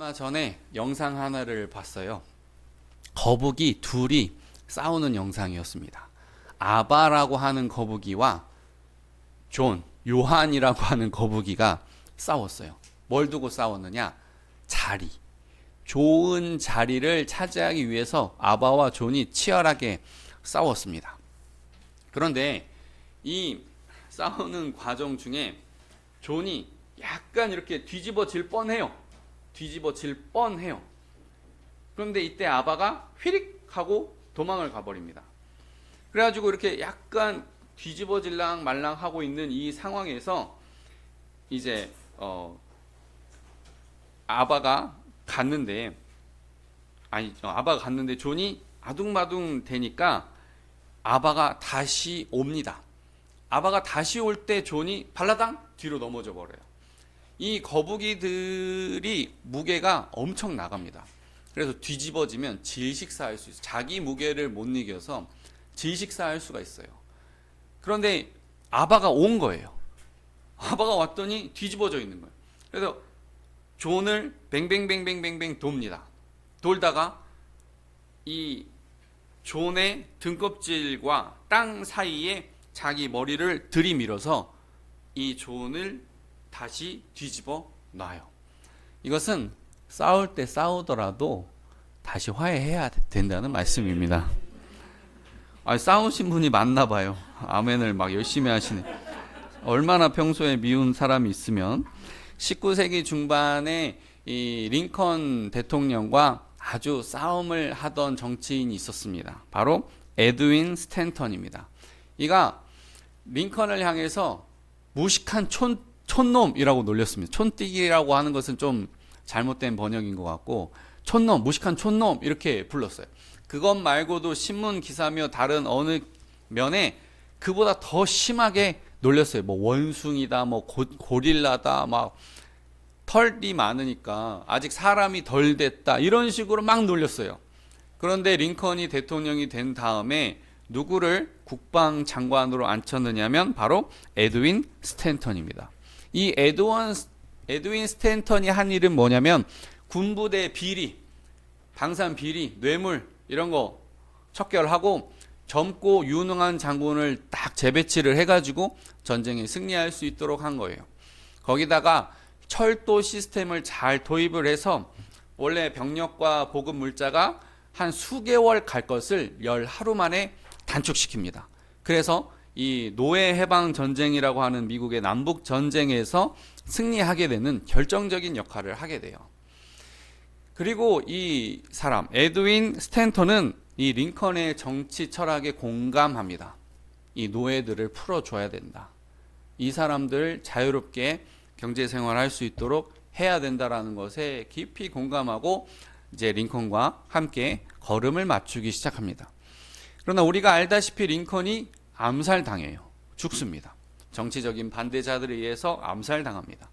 얼마 전에 영상 하나를 봤어요. 거북이 둘이 싸우는 영상이었습니다. 아바라고 하는 거북이와 요한이라고 하는 거북이가 싸웠어요. 뭘 두고 싸웠느냐? 자리. 좋은 자리를 차지하기 위해서 아바와 존이 치열하게 싸웠습니다. 그런데 이 싸우는 과정 중에 존이 약간 이렇게 뒤집어질 뻔해요. 그런데 이때 아바가 휘릭 하고 도망을 가버립니다. 그래가지고 이렇게 약간 뒤집어질랑 말랑 하고 있는 이 상황에서 이제 아바가 갔는데 존이 아둥바둥 되니까 아바가 다시 옵니다. 아바가 다시 올 때 존이 발라당 뒤로 넘어져 버려요. 이 거북이들이 무게가 엄청 나갑니다. 그래서 뒤집어지면 질식사할 수 있어요. 자기 무게를 못 이겨서 질식사할 수가 있어요. 그런데 아바가 온 거예요. 아바가 왔더니 뒤집어져 있는 거예요. 그래서 존을 뱅뱅뱅뱅뱅뱅 돕니다. 돌다가 이 존의 등껍질과 땅 사이에 자기 머리를 들이밀어서 이 존을 다시 뒤집어 놔요. 이것은 싸울 때 싸우더라도 다시 화해해야 된다는 말씀입니다. 싸우신 분이 많나 봐요. 아멘을 막 열심히 하시네. 얼마나 평소에 미운 사람이 있으면. 19세기 중반에 이 링컨 대통령과 아주 싸움을 하던 정치인이 있었습니다. 바로 에드윈 스탠턴입니다. 이가 링컨을 향해서 무식한 촌놈이라고 놀렸습니다. 촌띠기라고 하는 것은 좀 잘못된 번역인 것 같고, 촌놈, 무식한 촌놈 이렇게 불렀어요. 그것 말고도 신문 기사며 다른 어느 면에 그보다 더 심하게 놀렸어요. 뭐 원숭이다, 뭐 고릴라다, 막 털이 많으니까 아직 사람이 덜 됐다, 이런 식으로 막 놀렸어요. 그런데 링컨이 대통령이 된 다음에 누구를 국방장관으로 앉혔느냐면 바로 에드윈 스탠턴입니다. 이 에드윈 스탠턴이 한 일은 뭐냐면 군부대 비리, 방산 비리, 뇌물 이런 거 척결하고 젊고 유능한 장군을 딱 재배치를 해가지고 전쟁에 승리할 수 있도록 한 거예요. 거기다가 철도 시스템을 잘 도입을 해서 원래 병력과 보급 물자가 한 수개월 갈 것을 열 하루 만에 단축시킵니다. 그래서 이 노예 해방 전쟁이라고 하는 미국의 남북 전쟁에서 승리하게 되는 결정적인 역할을 하게 돼요. 그리고 이 사람 에드윈 스탠턴은 이 링컨의 정치 철학에 공감합니다. 이 노예들을 풀어줘야 된다. 이 사람들 자유롭게 경제 생활할 수 있도록 해야 된다라는 것에 깊이 공감하고 이제 링컨과 함께 걸음을 맞추기 시작합니다. 그러나 우리가 알다시피 링컨이 암살당해요. 죽습니다. 정치적인 반대자들에 의해서 암살당합니다.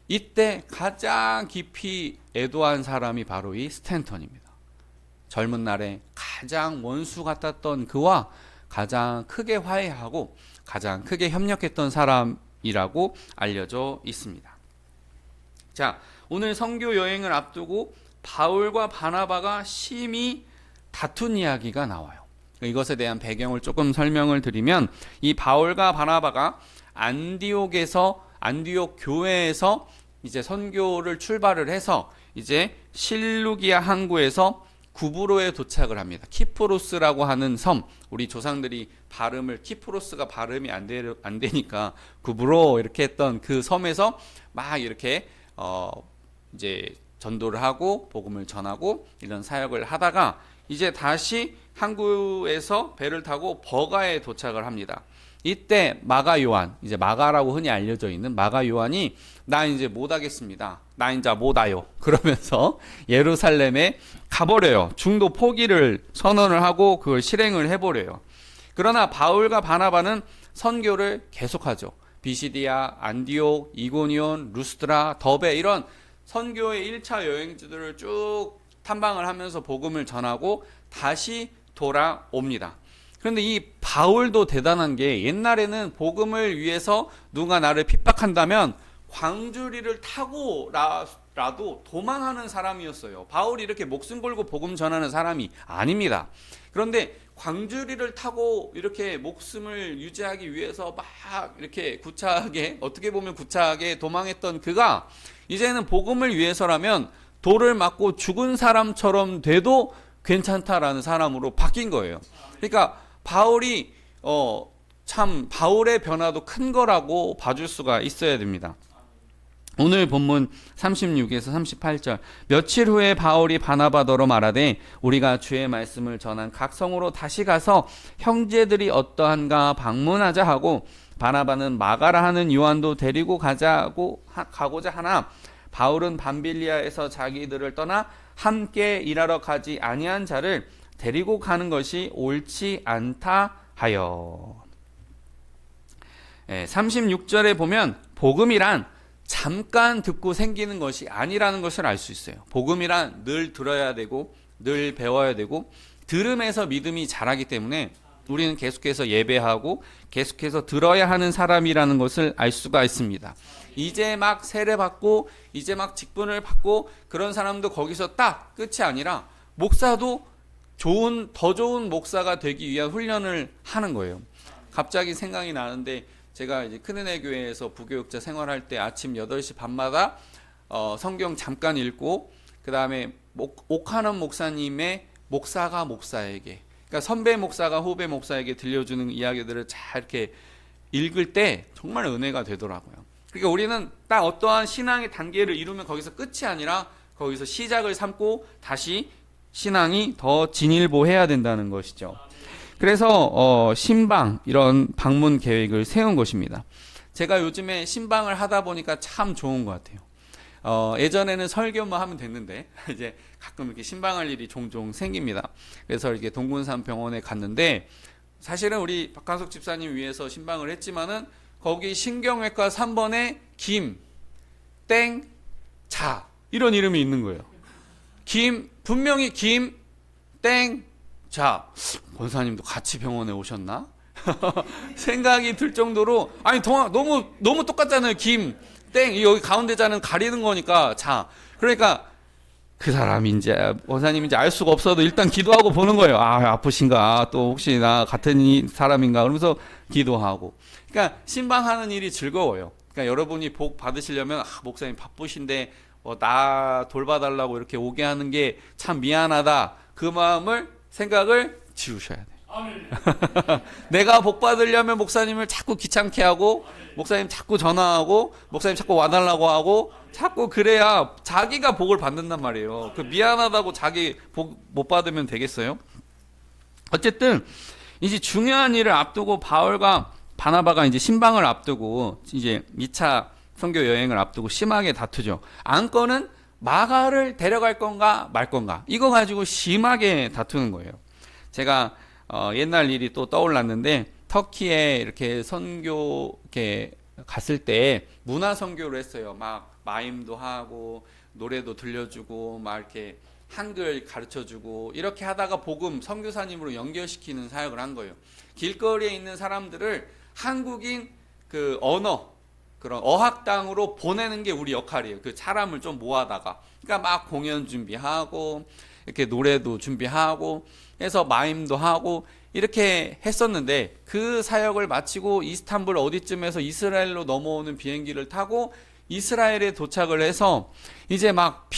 이때 가장 깊이 애도한 사람이 바로 이 스탠턴입니다. 젊은 날에 가장 원수 같았던 그와 가장 크게 화해하고 가장 크게 협력했던 사람이라고 알려져 있습니다. 자, 오늘 선교 여행을 앞두고 바울과 바나바가 심히 다툰 이야기가 나와요. 이것에 대한 배경을 조금 설명을 드리면, 이 바울과 바나바가 안디옥 교회에서 이제 선교를 출발을 해서 이제 실루기아 항구에서 구브로에 도착을 합니다. 키프로스라고 하는 섬, 우리 조상들이 키프로스가 발음이 안 되니까 구브로 이렇게 했던 그 섬에서 막 이렇게 이제 전도를 하고 복음을 전하고 이런 사역을 하다가 이제 다시 항구에서 배를 타고 버가에 도착을 합니다. 이때 마가 요한, 이제 마가라고 흔히 알려져 있는 마가 요한이 나 이제 못 하겠습니다. 나 이제 못 와요. 그러면서 예루살렘에 가버려요. 중도 포기를 선언을 하고 그걸 실행을 해버려요. 그러나 바울과 바나바는 선교를 계속하죠. 비시디아, 안디옥, 이고니온, 루스드라, 더베 이런 선교의 1차 여행지들을 쭉 탐방을 하면서 복음을 전하고 다시 돌아옵니다. 그런데 이 바울도 대단한 게, 옛날에는 복음을 위해서 누가 나를 핍박한다면 광주리를 타고 라도 도망하는 사람이었어요. 바울이 이렇게 목숨 걸고 복음 전하는 사람이 아닙니다. 그런데 광주리를 타고 이렇게 목숨을 유지하기 위해서 막 이렇게 구차하게, 어떻게 보면 구차하게 도망했던 그가 이제는 복음을 위해서라면 돌을 맞고 죽은 사람처럼 돼도 괜찮다라는 사람으로 바뀐 거예요. 그러니까 바울이 참 바울의 변화도 큰 거라고 봐줄 수가 있어야 됩니다. 오늘 본문 36에서 38절, 며칠 후에 바울이 바나바더러 말하되 우리가 주의 말씀을 전한 각 성으로 다시 가서 형제들이 어떠한가 방문하자 하고, 바나바는 마가라 하는 요한도 데리고 가고자 하나 바울은 밤빌리아에서 자기들을 떠나 함께 일하러 가지 아니한 자를 데리고 가는 것이 옳지 않다 하여. 36절에 보면 복음이란 잠깐 듣고 생기는 것이 아니라는 것을 알 수 있어요. 복음이란 늘 들어야 되고 늘 배워야 되고 들음에서 믿음이 자라기 때문에 우리는 계속해서 예배하고 계속해서 들어야 하는 사람이라는 것을 알 수가 있습니다. 이제 막 세례받고 이제 막 직분을 받고 그런 사람도 거기서 딱 끝이 아니라 목사도 더 좋은 목사가 되기 위한 훈련을 하는 거예요. 갑자기 생각이 나는데 제가 이제 큰은혜 교회에서 부교육자 생활할 때 아침 8시 반마다 성경 잠깐 읽고 그 다음에 옥하는 목사님의 목사가 목사에게, 그러니까 선배 목사가 후배 목사에게 들려주는 이야기들을 잘 이렇게 읽을 때 정말 은혜가 되더라고요. 그러니까 우리는 딱 어떠한 신앙의 단계를 이루면 거기서 끝이 아니라 거기서 시작을 삼고 다시 신앙이 더 진일보해야 된다는 것이죠. 그래서 신방, 이런 방문 계획을 세운 것입니다. 제가 요즘에 신방을 하다 보니까 참 좋은 것 같아요. 예전에는 설교만 하면 됐는데 이제 가끔 이렇게 신방할 일이 종종 생깁니다. 그래서 이렇게 동군산 병원에 갔는데 사실은 우리 박한석 집사님 위해서 신방을 했지만은 거기 신경외과 3번에 김땡자 이런 이름이 있는 거예요. 분명히 김땡자, 권사님도 같이 병원에 오셨나? 생각이 들 정도로, 아니 너무 똑같잖아요. 여기 가운데 자는 가리는 거니까 자, 그러니까 그 사람인지 권사님인지 알 수가 없어도 일단 기도하고 보는 거예요. 아프신가, 또 혹시 나 같은 사람인가 그러면서 기도하고. 그러니까 신방하는 일이 즐거워요. 그러니까 여러분이 복 받으시려면 목사님 바쁘신데 나 돌봐달라고 이렇게 오게 하는 게 참 미안하다, 그 생각을 지우셔야 돼요. 내가 복 받으려면 목사님을 자꾸 귀찮게 하고 목사님 자꾸 전화하고 목사님 자꾸 와달라고 하고 자꾸 그래야 자기가 복을 받는단 말이에요. 그 미안하다고 자기 복 못 받으면 되겠어요? 어쨌든 이제 중요한 일을 앞두고 바울과 바나바가 이제 신방을 앞두고 이제 2차 선교 여행을 앞두고 심하게 다투죠. 안건은 마가를 데려갈 건가 말 건가, 이거 가지고 심하게 다투는 거예요. 제가 옛날 일이 또 떠올랐는데, 터키에 이렇게 선교 이렇게 갔을 때 문화 선교를 했어요. 막 마임도 하고 노래도 들려주고 막 이렇게 한글 가르쳐주고 이렇게 하다가 복음 선교사님으로 연결시키는 사역을 한 거예요. 길거리에 있는 사람들을 한국인 그 언어, 그런 어학당으로 보내는 게 우리 역할이에요. 그 사람을 좀 모아다가, 그러니까 막 공연 준비하고 이렇게 노래도 준비하고 해서 마임도 하고 이렇게 했었는데, 그 사역을 마치고 이스탄불 어디쯤에서 이스라엘로 넘어오는 비행기를 타고 이스라엘에 도착을 해서 이제 막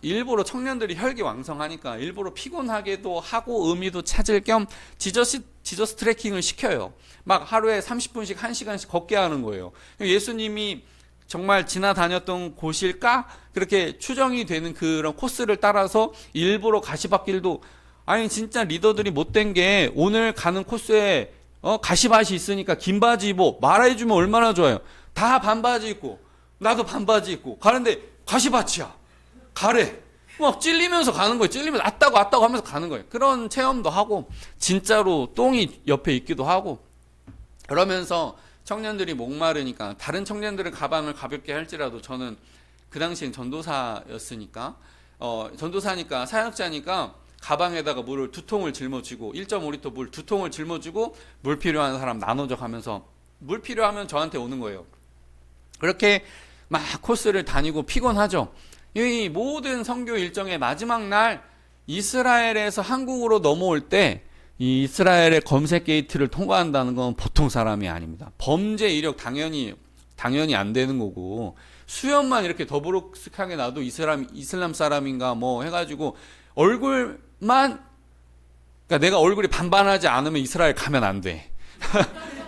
일부러 청년들이 혈기왕성하니까 일부러 피곤하게도 하고 의미도 찾을 겸 지저스 트래킹을 시켜요. 막 하루에 30분씩 1시간씩 걷게 하는 거예요. 예수님이 정말 지나다녔던 곳일까? 그렇게 추정이 되는 그런 코스를 따라서 일부러 가시밭길도, 아니 진짜 리더들이 못된 게 오늘 가는 코스에 가시밭이 있으니까 긴 바지 입어 말해주면 얼마나 좋아요. 다 반바지 입고 나도 반바지 입고 가는데 가시밭이야. 가래. 막 찔리면서 가는 거예요. 찔리면서 왔다고 하면서 가는 거예요. 그런 체험도 하고 진짜로 똥이 옆에 있기도 하고, 그러면서 청년들이 목마르니까 다른 청년들은 가방을 가볍게 할지라도 저는 그 당시엔 전도사였으니까 전도사니까 사역자니까 가방에다가 물을 2통을 짊어지고 1.5리터 물 2통을 짊어지고 물 필요한 사람 나눠줘 가면서 물 필요하면 저한테 오는 거예요. 그렇게 막 코스를 다니고 피곤하죠. 이 모든 선교 일정의 마지막 날 이스라엘에서 한국으로 넘어올 때 이 이스라엘의 검색 게이트를 통과한다는 건 보통 사람이 아닙니다. 범죄 이력 당연히 안 되는 거고, 수염만 이렇게 더부룩하게 나도 이슬람 사람인가 뭐 해가지고 얼굴만, 그러니까 내가 얼굴이 반반하지 않으면 이스라엘 가면 안 돼.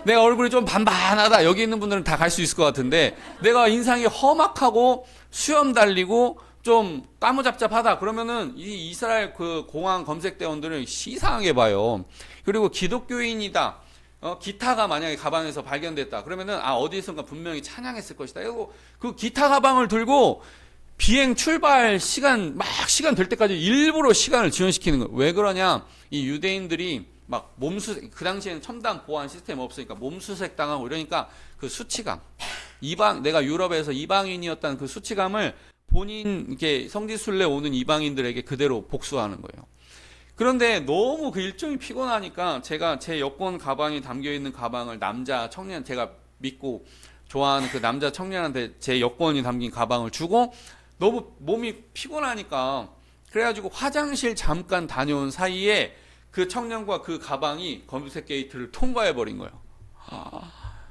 내가 얼굴이 좀 반반하다, 여기 있는 분들은 다 갈 수 있을 것 같은데, 내가 인상이 험악하고 수염 달리고 좀 까무잡잡하다 그러면은 이 이스라엘 그 공항 검색대원들은 시상하게 봐요. 그리고 기독교인이다, 기타가 만약에 가방에서 발견됐다 그러면은 어디선가 분명히 찬양했을 것이다. 그리고 그 기타 가방을 들고 비행 출발 시간 될 때까지 일부러 시간을 지연시키는 거예요. 왜 그러냐? 이 유대인들이 막 몸수색, 그 당시에는 첨단 보안 시스템 없으니까 몸수색 당하고 이러니까 그 수치감, 내가 유럽에서 이방인이었다는 그 수치감을 본인 이렇게 성지순례 오는 이방인들에게 그대로 복수하는 거예요. 그런데 너무 그 일정이 피곤하니까 제가 제 여권 가방이 담겨 있는 가방을 남자 청년, 제가 믿고 좋아하는 그 남자 청년한테 제 여권이 담긴 가방을 주고, 너무 몸이 피곤하니까 그래가지고 화장실 잠깐 다녀온 사이에 그 청년과 그 가방이 검색 게이트를 통과해 버린 거예요.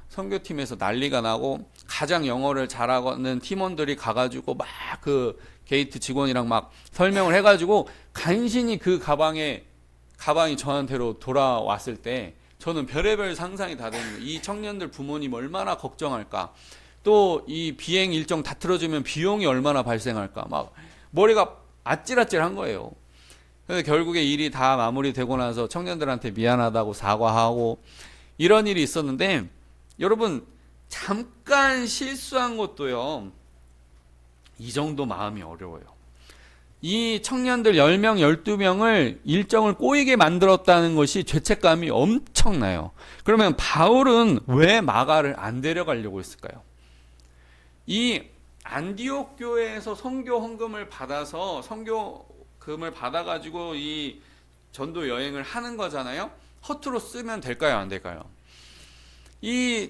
선교팀에서 난리가 나고, 가장 영어를 잘하는 팀원들이 가가지고 막 그 게이트 직원이랑 막 설명을 해가지고 간신히 그 가방이 저한테로 돌아왔을 때 저는 별의별 상상이 다 되는 거예요. 이 청년들 부모님 얼마나 걱정할까, 또 이 비행 일정 다 틀어지면 비용이 얼마나 발생할까, 막 머리가 아찔아찔한 거예요. 그래서 결국에 일이 다 마무리되고 나서 청년들한테 미안하다고 사과하고 이런 일이 있었는데, 여러분 잠깐 실수한 것도요, 이 정도 마음이 어려워요. 이 청년들 10명, 12명을 일정을 꼬이게 만들었다는 것이 죄책감이 엄청나요. 그러면 바울은 왜 마가를 안 데려가려고 했을까요? 이 안디옥 교회에서 선교 헌금을 받아서 선교금을 받아가지고 이 전도 여행을 하는 거잖아요. 허투루 쓰면 될까요, 안 될까요?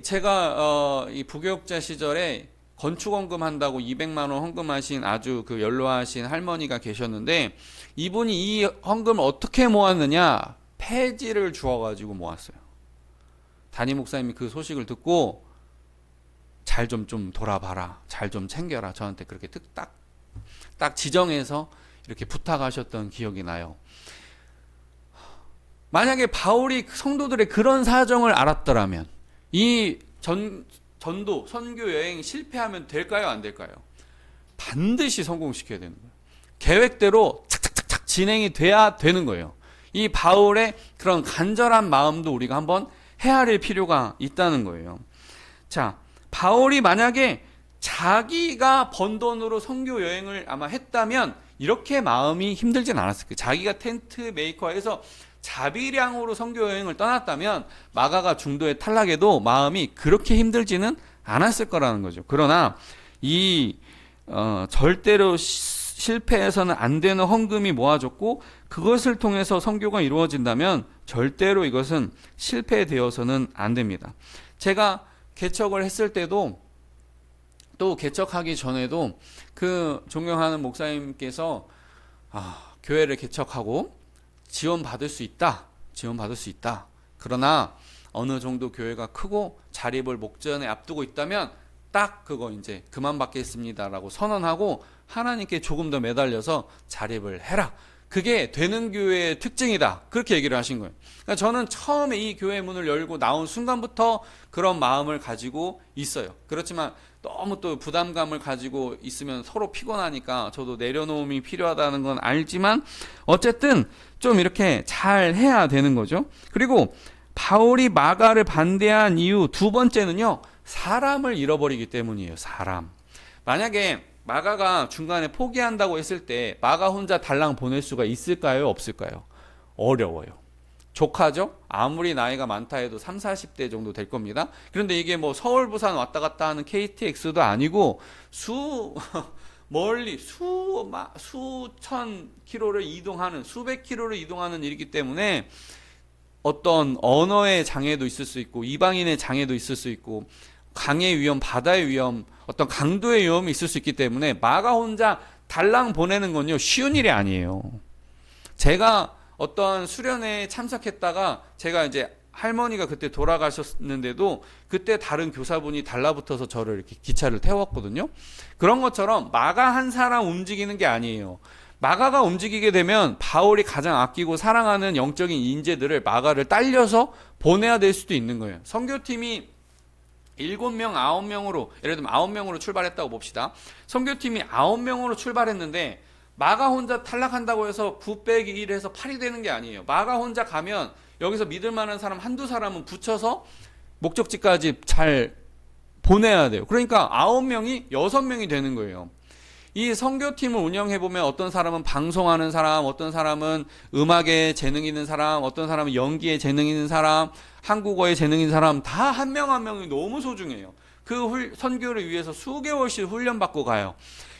제가 이 부교육자 시절에 건축 헌금 한다고 200만 원 헌금하신 아주 그 연로하신 할머니가 계셨는데, 이분이 이 헌금을 어떻게 모았느냐? 폐지를 주워가지고 모았어요. 담임 목사님이 그 소식을 듣고 잘 좀 돌아봐라, 잘 좀 챙겨라, 저한테 그렇게 딱 지정해서 이렇게 부탁하셨던 기억이 나요. 만약에 바울이 성도들의 그런 사정을 알았더라면 이 전도, 선교 여행 실패하면 될까요, 안 될까요? 반드시 성공시켜야 되는 거예요. 계획대로 착착착착 진행이 돼야 되는 거예요. 이 바울의 그런 간절한 마음도 우리가 한번 헤아릴 필요가 있다는 거예요. 자, 바울이 만약에 자기가 번 돈으로 선교 여행을 아마 했다면 이렇게 마음이 힘들진 않았을 거예요. 자기가 텐트 메이커에서 자비량으로 선교 여행을 떠났다면 마가가 중도에 탈락해도 마음이 그렇게 힘들지는 않았을 거라는 거죠. 그러나 절대로 실패해서는 안 되는 헌금이 모아졌고, 그것을 통해서 선교가 이루어진다면 절대로 이것은 실패되어서는 안 됩니다. 제가 개척을 했을 때도, 또 개척하기 전에도 그 존경하는 목사님께서 교회를 개척하고 지원받을 수 있다. 그러나 어느 정도 교회가 크고 자립을 목전에 앞두고 있다면 딱 그거 이제 그만 받겠습니다라고 선언하고 하나님께 조금 더 매달려서 자립을 해라. 그게 되는 교회의 특징이다. 그렇게 얘기를 하신 거예요. 그러니까 저는 처음에 이 교회 문을 열고 나온 순간부터 그런 마음을 가지고 있어요. 그렇지만 너무 또 부담감을 가지고 있으면 서로 피곤하니까 저도 내려놓음이 필요하다는 건 알지만 어쨌든 좀 이렇게 잘 해야 되는 거죠. 그리고 바울이 마가를 반대한 이유 두 번째는요, 사람을 잃어버리기 때문이에요. 사람. 만약에 마가가 중간에 포기한다고 했을 때 마가 혼자 달랑 보낼 수가 있을까요, 없을까요? 어려워요. 조카죠? 아무리 나이가 많다 해도 30, 40대 정도 될 겁니다. 그런데 이게 뭐 서울, 부산 왔다 갔다 하는 KTX도 아니고 멀리 수천 킬로를 이동하는, 수백 킬로를 이동하는 일이기 때문에 어떤 언어의 장애도 있을 수 있고 이방인의 장애도 있을 수 있고 강의 위험, 바다의 위험, 어떤 강도의 위험이 있을 수 있기 때문에 마가 혼자 달랑 보내는 건요 쉬운 일이 아니에요. 제가 어떤 수련회에 참석했다가 제가 이제 할머니가 그때 돌아가셨는데도 그때 다른 교사분이 달라붙어서 저를 이렇게 기차를 태웠거든요. 그런 것처럼 마가 한 사람 움직이는 게 아니에요. 마가가 움직이게 되면 바울이 가장 아끼고 사랑하는 영적인 인재들을 마가를 딸려서 보내야 될 수도 있는 거예요. 선교팀이 7명, 9명으로 예를 들면 9명으로 출발했다고 봅시다. 선교팀이 9명으로 출발했는데 마가 혼자 탈락한다고 해서 9 빼기 1에서 8이 되는 게 아니에요. 마가 혼자 가면 여기서 믿을 만한 사람 한두 사람은 붙여서 목적지까지 잘 보내야 돼요. 그러니까 9명이 6명이 되는 거예요. 이 선교팀을 운영해보면 어떤 사람은 방송하는 사람, 어떤 사람은 음악에 재능 있는 사람, 어떤 사람은 연기에 재능 있는 사람, 한국어에 재능 있는 사람, 다 한 명 한 명이 너무 소중해요. 그 선교를 위해서 수개월씩 훈련받고 가요.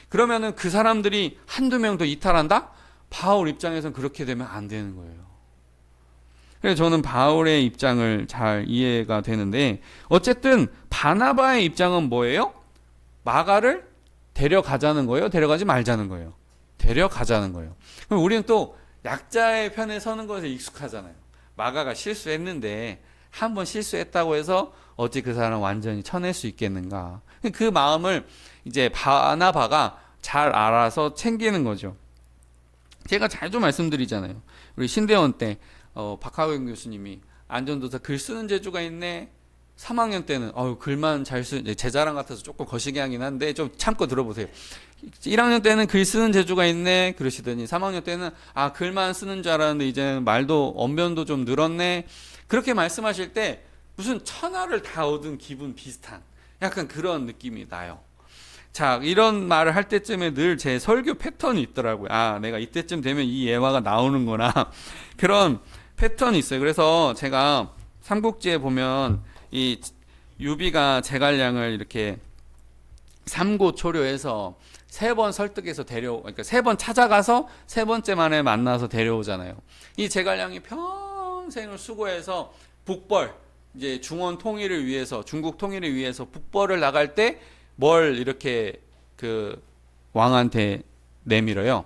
그러면은 그 사람들이 한두 명 더 이탈한다? 바울 입장에서는 그렇게 되면 안 되는 거예요. 그래서 저는 바울의 입장을 잘 이해가 되는데, 어쨌든 바나바의 입장은 뭐예요? 마가를 데려가자는 거예요? 데려가지 말자는 거예요? 데려가자는 거예요. 그럼 우리는 또 약자의 편에 서는 것에 익숙하잖아요. 마가가 실수했는데 한 번 실수했다고 해서 어찌 그 사람 완전히 쳐낼 수 있겠는가. 그 마음을 이제 바나바가 잘 알아서 챙기는 거죠. 제가 자주 말씀드리잖아요. 우리 신대원 때 박하경 교수님이 안전도사 글 쓰는 재주가 있네. 3학년 때는 글만 잘 제 자랑 같아서 조금 거시기 하긴 한데 좀 참고 들어보세요. 1학년 때는 글 쓰는 재주가 있네 그러시더니 3학년 때는 글만 쓰는 줄 알았는데 이제 말도 언변도 좀 늘었네. 그렇게 말씀하실 때 무슨 천하를 다 얻은 기분 비슷한 약간 그런 느낌이 나요. 자, 이런 말을 할 때쯤에 늘 제 설교 패턴이 있더라고요. 내가 이때쯤 되면 이 예화가 나오는구나. 그런 패턴이 있어요. 그래서 제가 삼국지에 보면 이 유비가 제갈량을 이렇게 삼고초려해서 3번 설득해서 그러니까 3번 찾아가서 3번째 만에 만나서 데려오잖아요. 이 제갈량이 평생을 수고해서 북벌, 이제 중원 통일을 위해서, 중국 통일을 위해서 북벌을 나갈 때 뭘 이렇게 그 왕한테 내밀어요.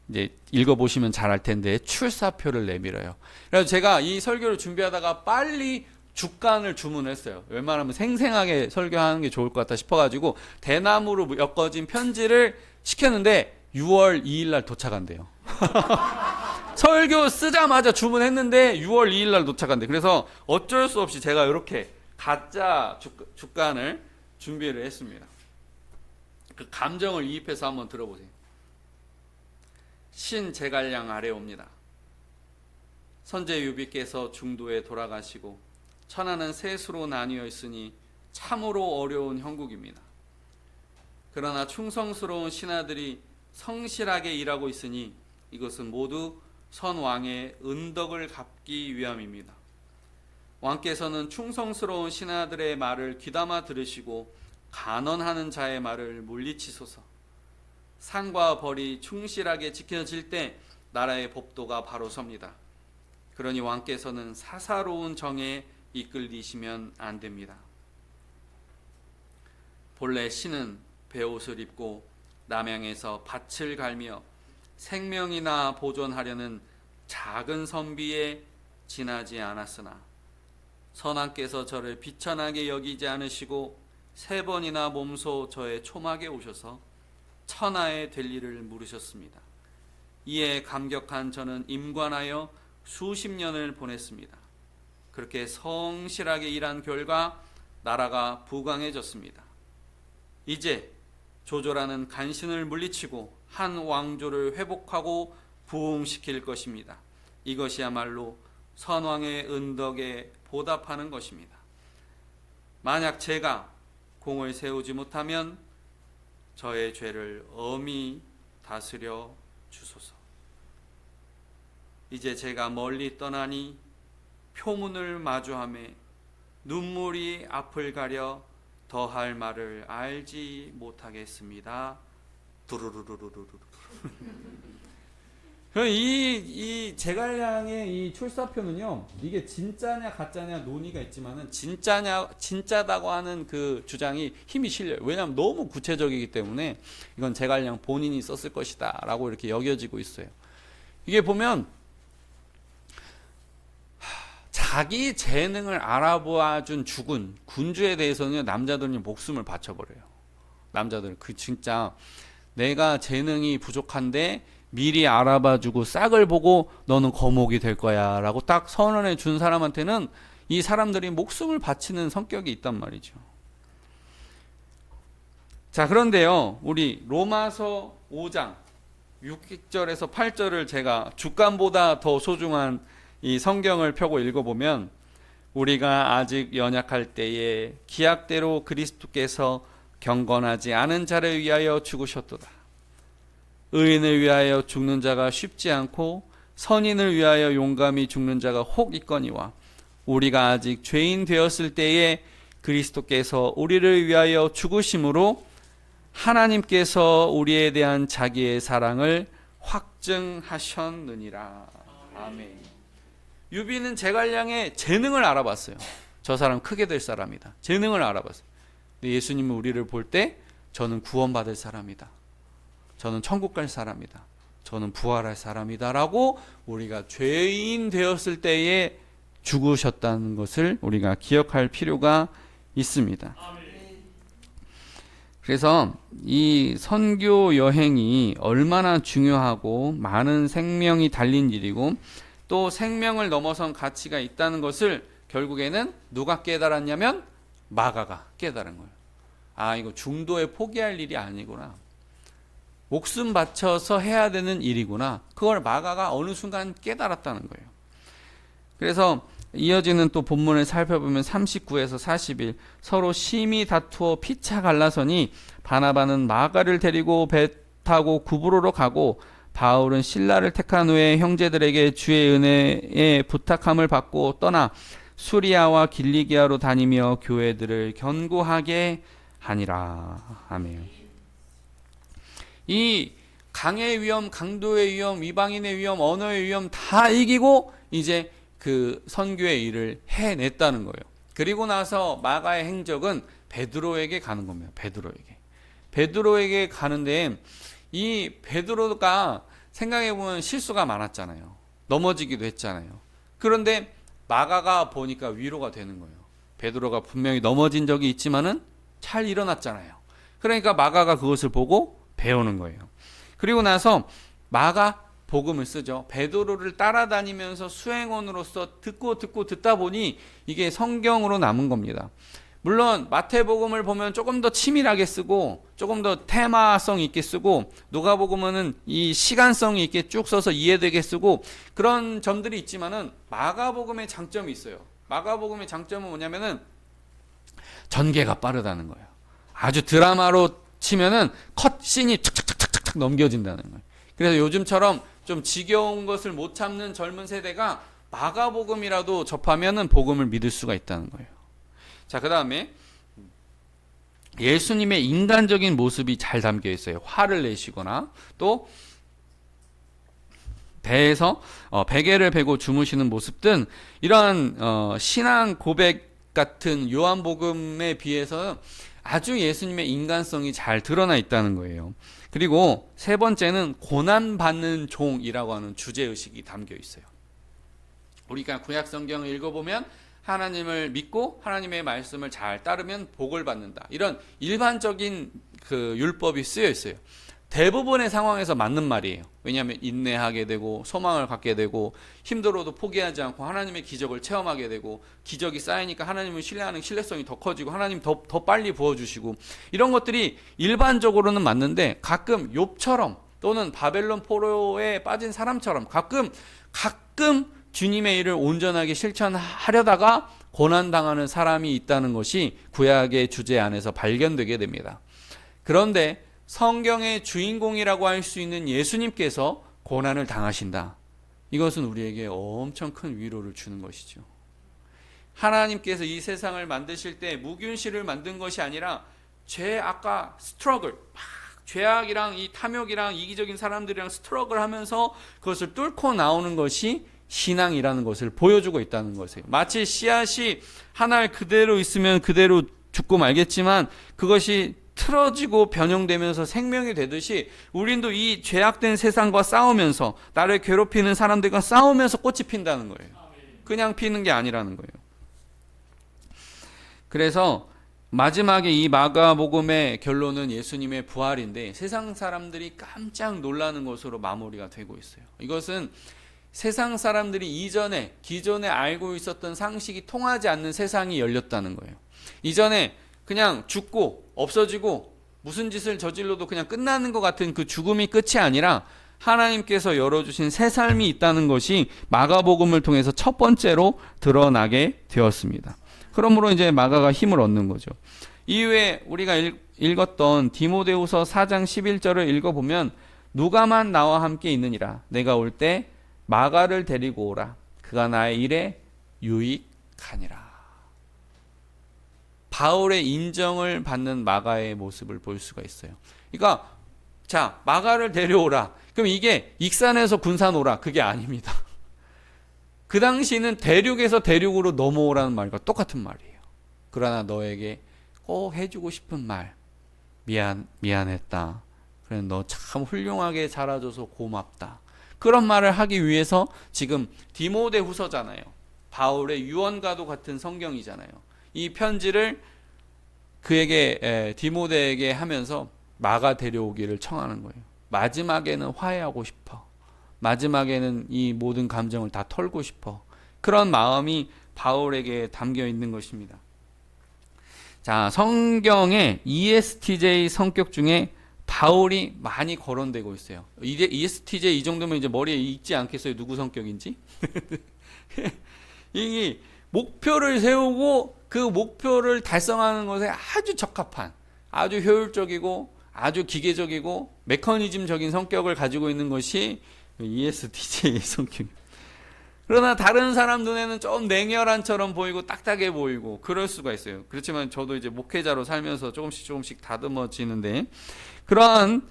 이제 읽어보시면 잘 알 텐데 출사표를 내밀어요. 그래서 제가 이 설교를 준비하다가 빨리 죽간을 주문했어요. 웬만하면 생생하게 설교하는 게 좋을 것 같다 싶어가지고 대나무로 엮어진 편지를 시켰는데 6월 2일 날 도착한대요. 설교 쓰자마자 주문했는데 6월 2일 날 도착한대. 그래서 어쩔 수 없이 제가 이렇게 가짜 죽간을 준비를 했습니다. 그 감정을 이입해서 한번 들어보세요. 신 제갈량 아래 옵니다. 선제 유비께서 중도에 돌아가시고 천하는 셋으로 나뉘어 있으니 참으로 어려운 형국입니다. 그러나 충성스러운 신하들이 성실하게 일하고 있으니 이것은 모두 선왕의 은덕을 갚기 위함입니다. 왕께서는 충성스러운 신하들의 말을 귀담아 들으시고 간언하는 자의 말을 물리치소서. 상과 벌이 충실하게 지켜질 때 나라의 법도가 바로 섭니다. 그러니 왕께서는 사사로운 정에 이끌리시면 안 됩니다. 본래 신은 베옷을 입고 남양에서 밭을 갈며 생명이나 보존하려는 작은 선비에 지나지 않았으나 선왕께서 저를 비천하게 여기지 않으시고 3번이나 몸소 저의 초막에 오셔서 천하에 될 일을 물으셨습니다. 이에 감격한 저는 임관하여 수십 년을 보냈습니다. 그렇게 성실하게 일한 결과 나라가 부강해졌습니다. 이제 조조라는 간신을 물리치고 한 왕조를 회복하고 부흥시킬 것입니다. 이것이야말로 선왕의 은덕에 보답하는 것입니다. 만약 제가 공을 세우지 못하면 저의 죄를 엄히 다스려 주소서. 이제 제가 멀리 떠나니 표문을 마주하매 눈물이 앞을 가려 더할 말을 알지 못하겠습니다. 두루루루루루루. 이 제갈량의 이 출사표는요, 이게 진짜냐 가짜냐 논의가 있지만은 진짜다고 하는 그 주장이 힘이 실려요. 왜냐하면 너무 구체적이기 때문에 이건 제갈량 본인이 썼을 것이다라고 이렇게 여겨지고 있어요. 이게 보면 자기 재능을 알아보아준 죽은 군주에 대해서는 남자들은 목숨을 바쳐버려요. 남자들은 진짜 내가 재능이 부족한데 미리 알아봐주고 싹을 보고 너는 거목이 될 거야 라고 딱 선언해 준 사람한테는 이 사람들이 목숨을 바치는 성격이 있단 말이죠. 자, 그런데요, 우리 로마서 5장 6절에서 8절을 제가 주간보다 더 소중한 이 성경을 펴고 읽어보면, 우리가 아직 연약할 때에 기약대로 그리스도께서 경건하지 않은 자를 위하여 죽으셨도다. 의인을 위하여 죽는 자가 쉽지 않고 선인을 위하여 용감히 죽는 자가 혹 있거니와, 우리가 아직 죄인 되었을 때에 그리스도께서 우리를 위하여 죽으심으로 하나님께서 우리에 대한 자기의 사랑을 확증하셨느니라. 아멘. 유비는 제갈량의 재능을 알아봤어요. 저 사람 크게 될 사람이다. 재능을 알아봤어요. 근데 예수님은 우리를 볼 때 저는 구원받을 사람이다. 저는 천국 갈 사람이다. 저는 부활할 사람이다 라고 우리가 죄인 되었을 때에 죽으셨다는 것을 우리가 기억할 필요가 있습니다. 그래서 이 선교 여행이 얼마나 중요하고 많은 생명이 달린 일이고 또 생명을 넘어선 가치가 있다는 것을 결국에는 누가 깨달았냐면 마가가 깨달은 거예요. 아, 이거 중도에 포기할 일이 아니구나. 목숨 바쳐서 해야 되는 일이구나. 그걸 마가가 어느 순간 깨달았다는 거예요. 그래서 이어지는 또 본문을 살펴보면 39에서 41, 서로 심히 다투어 피차 갈라서니 바나바는 마가를 데리고 배 타고 구브로로 가고, 바울은 실라를 택한 후에 형제들에게 주의 은혜에 부탁함을 받고 떠나 수리아와 길리기아로 다니며 교회들을 견고하게 하니라. 아멘. 이 강의 위험, 강도의 위험, 이방인의 위험, 언어의 위험 다 이기고 이제 그 선교의 일을 해냈다는 거예요. 그리고 나서 마가의 행적은 베드로에게 가는 겁니다. 베드로에게 가는데, 이 베드로가 생각해보면 실수가 많았잖아요. 넘어지기도 했잖아요. 그런데 마가가 보니까 위로가 되는 거예요. 베드로가 분명히 넘어진 적이 있지만은 잘 일어났잖아요. 그러니까 마가가 그것을 보고 배우는 거예요. 그리고 나서 마가 복음을 쓰죠. 베드로를 따라다니면서 수행원으로서 듣다 보니 이게 성경으로 남은 겁니다. 물론 마태복음을 보면 조금 더 치밀하게 쓰고 조금 더 테마성 있게 쓰고, 누가복음은 이 시간성이 있게 쭉 써서 이해되게 쓰고 그런 점들이 있지만은 마가복음의 장점이 있어요. 마가복음의 장점은 뭐냐면은 전개가 빠르다는 거예요. 아주 드라마로 치면은 컷신이 착착착착착 넘겨진다는 거예요. 그래서 요즘처럼 좀 지겨운 것을 못 참는 젊은 세대가 마가복음이라도 접하면은 복음을 믿을 수가 있다는 거예요. 자, 그 다음에 예수님의 인간적인 모습이 잘 담겨 있어요. 화를 내시거나 또 배에서 베개를 베고 주무시는 모습 등 이러한 신앙 고백 같은 요한복음에 비해서 아주 예수님의 인간성이 잘 드러나 있다는 거예요. 그리고 세 번째는 고난받는 종이라고 하는 주제의식이 담겨 있어요. 우리가 구약 성경을 읽어보면 하나님을 믿고 하나님의 말씀을 잘 따르면 복을 받는다, 이런 일반적인 그 율법이 쓰여 있어요. 대부분의 상황에서 맞는 말이에요. 왜냐하면 인내하게 되고 소망을 갖게 되고 힘들어도 포기하지 않고 하나님의 기적을 체험하게 되고, 기적이 쌓이니까 하나님을 신뢰하는 신뢰성이 더 커지고 하나님 더 빨리 부어주시고, 이런 것들이 일반적으로는 맞는데 가끔 욥처럼 또는 바벨론 포로에 빠진 사람처럼 가끔 주님의 일을 온전하게 실천하려다가 고난당하는 사람이 있다는 것이 구약의 주제 안에서 발견되게 됩니다. 그런데 성경의 주인공이라고 할 수 있는 예수님께서 고난을 당하신다. 이것은 우리에게 엄청 큰 위로를 주는 것이죠. 하나님께서 이 세상을 만드실 때 무균실을 만든 것이 아니라 죄악과 스트러글, 막 죄악이랑 이 탐욕이랑 이기적인 사람들이랑 스트럭을 하면서 그것을 뚫고 나오는 것이 신앙이라는 것을 보여주고 있다는 것이에요. 마치 씨앗이 한 알 그대로 있으면 그대로 죽고 말겠지만 그것이 틀어지고 변형되면서 생명이 되듯이 우린도 이 죄악된 세상과 싸우면서 나를 괴롭히는 사람들과 싸우면서 꽃이 핀다는 거예요. 그냥 피는 게 아니라는 거예요. 그래서 마지막에 이 마가복음의 결론은 예수님의 부활인데 세상 사람들이 깜짝 놀라는 것으로 마무리가 되고 있어요. 이것은 세상 사람들이 기존에 알고 있었던 상식이 통하지 않는 세상이 열렸다는 거예요. 이전에 그냥 죽고 없어지고 무슨 짓을 저질러도 그냥 끝나는 것 같은 그 죽음이 끝이 아니라 하나님께서 열어주신 새 삶이 있다는 것이 마가복음을 통해서 첫 번째로 드러나게 되었습니다. 그러므로 이제 마가가 힘을 얻는 거죠. 이후에 우리가 읽었던 디모데후서 4장 11절을 읽어보면 누가만 나와 함께 있느니라. 내가 올 때 마가를 데리고 오라. 그가 나의 일에 유익하니라. 바울의 인정을 받는 마가의 모습을 볼 수가 있어요. 그러니까 자, 마가를 데려오라. 그럼 이게 익산에서 군산 오라. 그게 아닙니다. 그 당시는 대륙에서 대륙으로 넘어오라는 말과 똑같은 말이에요. 그러나 너에게 꼭 해주고 싶은 말, 미안했다. 그래, 너 참 훌륭하게 자라줘서 고맙다. 그런 말을 하기 위해서 지금 디모데후서잖아요. 바울의 유언과도 같은 성경이잖아요. 이 편지를 그에게 디모데에게 하면서 마가 데려오기를 청하는 거예요. 마지막에는 화해하고 싶어. 마지막에는 이 모든 감정을 다 털고 싶어. 그런 마음이 바울에게 담겨 있는 것입니다. 자, 성경에 ESTJ 성격 중에 바울이 많이 거론되고 있어요. ESTJ 이 정도면 이제 머리에 익지 않겠어요? 누구 성격인지? 이 목표를 세우고 그 목표를 달성하는 것에 아주 적합한, 아주 효율적이고 아주 기계적이고 메커니즘적인 성격을 가지고 있는 것이 ESTJ 성격입니다. 그러나 다른 사람 눈에는 좀 냉혈한처럼 보이고 딱딱해 보이고 그럴 수가 있어요. 그렇지만 저도 이제 목회자로 살면서 조금씩 다듬어지는데 그러한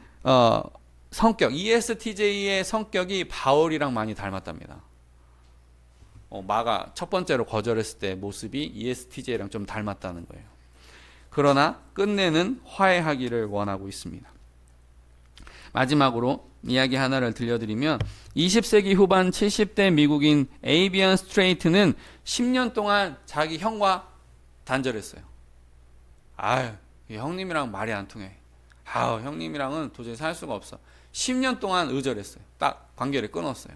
성격, ESTJ의 성격이 바울이랑 많이 닮았답니다. 마가 첫 번째로 거절했을 때 모습이 ESTJ랑 좀 닮았다는 거예요. 그러나 끝내는 화해하기를 원하고 있습니다. 마지막으로 이야기 하나를 들려드리면 20세기 후반 70대 미국인 에이비언 스트레이트는 10년 동안 자기 형과 단절했어요. 아유, 형님이랑 말이 안 통해. 아유, 형님이랑은 도저히 살 수가 없어. 10년 동안 의절했어요. 딱 관계를 끊었어요.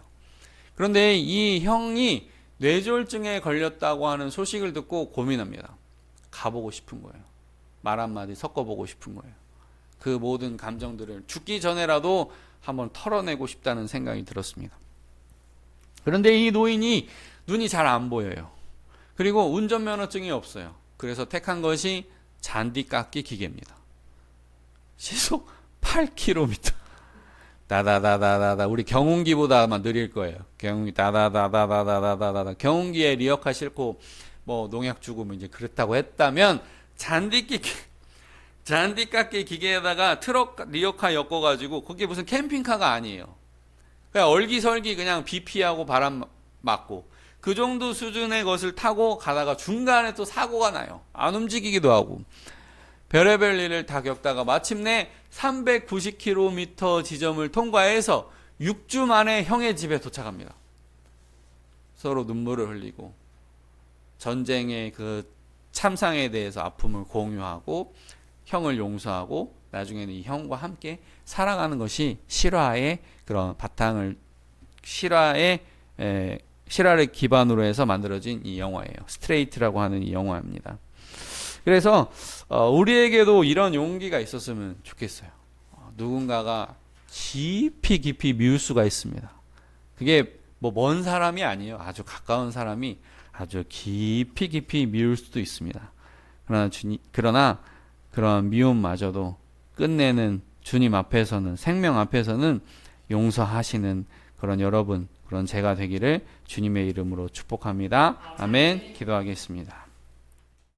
그런데 이 형이 뇌졸중에 걸렸다고 하는 소식을 듣고 고민합니다. 가보고 싶은 거예요. 말 한마디 섞어보고 싶은 거예요. 그 모든 감정들을 죽기 전에라도 한번 털어내고 싶다는 생각이 들었습니다. 그런데 이 노인이 눈이 잘 안 보여요. 그리고 운전면허증이 없어요. 그래서 택한 것이 잔디깎기 기계입니다. 시속 8km. 다다다다다다. 우리 경운기보다 아마 느릴 거예요. 경운기 다다다다다다다다. 경운기에 리어카 싣고 뭐 농약 주고 뭐 이제 그렇다고 했다면 잔디깎기 기계에다가 트럭 리어카 엮어가지고 그게 무슨 캠핑카가 아니에요. 그냥 얼기설기 그냥 비 피하고 바람 맞고 그 정도 수준의 것을 타고 가다가 중간에 또 사고가 나요. 안 움직이기도 하고 별의별 일을 다 겪다가 마침내 390km 지점을 통과해서 6주 만에 형의 집에 도착합니다. 서로 눈물을 흘리고 전쟁의 그 참상에 대해서 아픔을 공유하고 형을 용서하고 나중에는 이 형과 함께 살아가는 것이 실화의 그런 바탕을 실화를 기반으로 해서 만들어진 이 영화예요. 스트레이트라고 하는 이 영화입니다. 그래서 우리에게도 이런 용기가 있었으면 좋겠어요. 누군가가 깊이 미울 수가 있습니다. 그게 뭐 먼 사람이 아니에요. 아주 가까운 사람이 아주 깊이 미울 수도 있습니다. 그러나 그런 미움마저도 끝내는 주님 앞에서는, 생명 앞에서는 용서하시는 그런 여러분, 그런 제가 되기를 주님의 이름으로 축복합니다. 아멘. 기도하겠습니다.